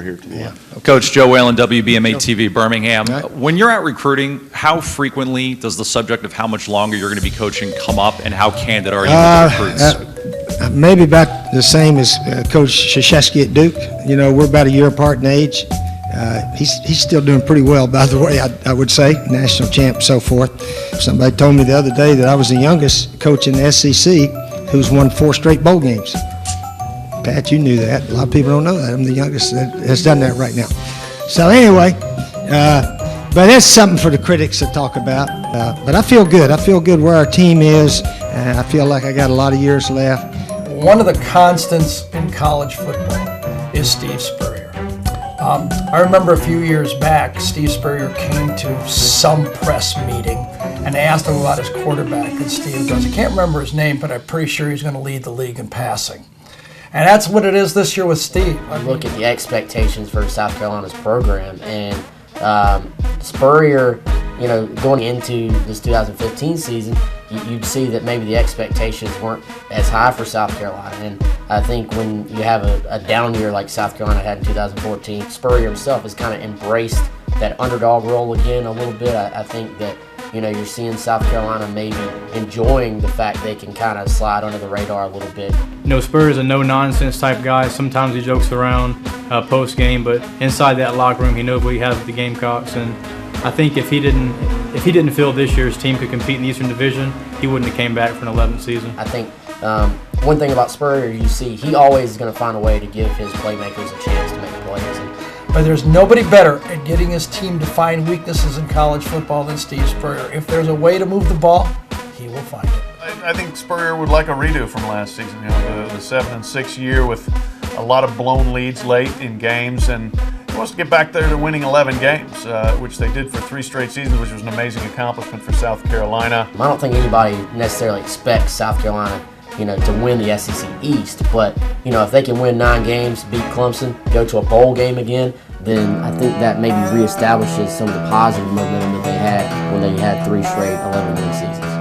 here today. Yeah. Coach Joe Whalen, WBMA TV, Birmingham. Right. When you're out recruiting, how frequently does the subject of how much longer you're going to be coaching come up, and how candid are you with the recruits? Maybe about the same as Coach Krzyzewski at Duke. You know, we're about a year apart in age. He's still doing pretty well, by the way, I would say, national champ and so forth. Somebody told me the other day that I was the youngest coach in the SEC who's won 4 straight bowl games. Pat, you knew that. A lot of people don't know that. I'm the youngest that has done that right now. So anyway, but that's something for the critics to talk about. But I feel good. I feel good where our team is, and I feel like I got a lot of years left. One of the constants in college football is Steve Spurrier. I remember a few years back, Steve Spurrier came to some press meeting and asked him about his quarterback, and Steve goes, I can't remember his name, but I'm pretty sure he's going to lead the league in passing. And that's what it is this year with Steve. I look at the expectations for South Carolina's program, and Spurrier, you know, going into this 2015 season, you'd see that maybe the expectations weren't as high for South Carolina. And I think when you have a down year like South Carolina had in 2014, Spurrier himself has kind of embraced that underdog role again a little bit. I think that, you know, you're seeing South Carolina maybe enjoying the fact they can kind of slide under the radar a little bit. You know, Spurrier's a no-nonsense type guy. Sometimes he jokes around post-game, but inside that locker room, he knows what he has with the Gamecocks. And I think if he didn't feel this year's team could compete in the Eastern Division, he wouldn't have came back for an 11th season. I think one thing about Spurrier, you see, he always is going to find a way to give his playmakers a chance to make plays. But there's nobody better at getting his team to find weaknesses in college football than Steve Spurrier. If there's a way to move the ball, he will find it. I think Spurrier would like a redo from last season. You know, the 7-6 year with a lot of blown leads late in games, and he wants to get back there to winning 11 games, which they did for 3 straight seasons, which was an amazing accomplishment for South Carolina. I don't think anybody necessarily expects South Carolina, you know, to win the SEC East, but, you know, if they can win 9 games, beat Clemson, go to a bowl game again, then I think that maybe reestablishes some of the positive momentum that they had when they had 3 straight 11-win seasons.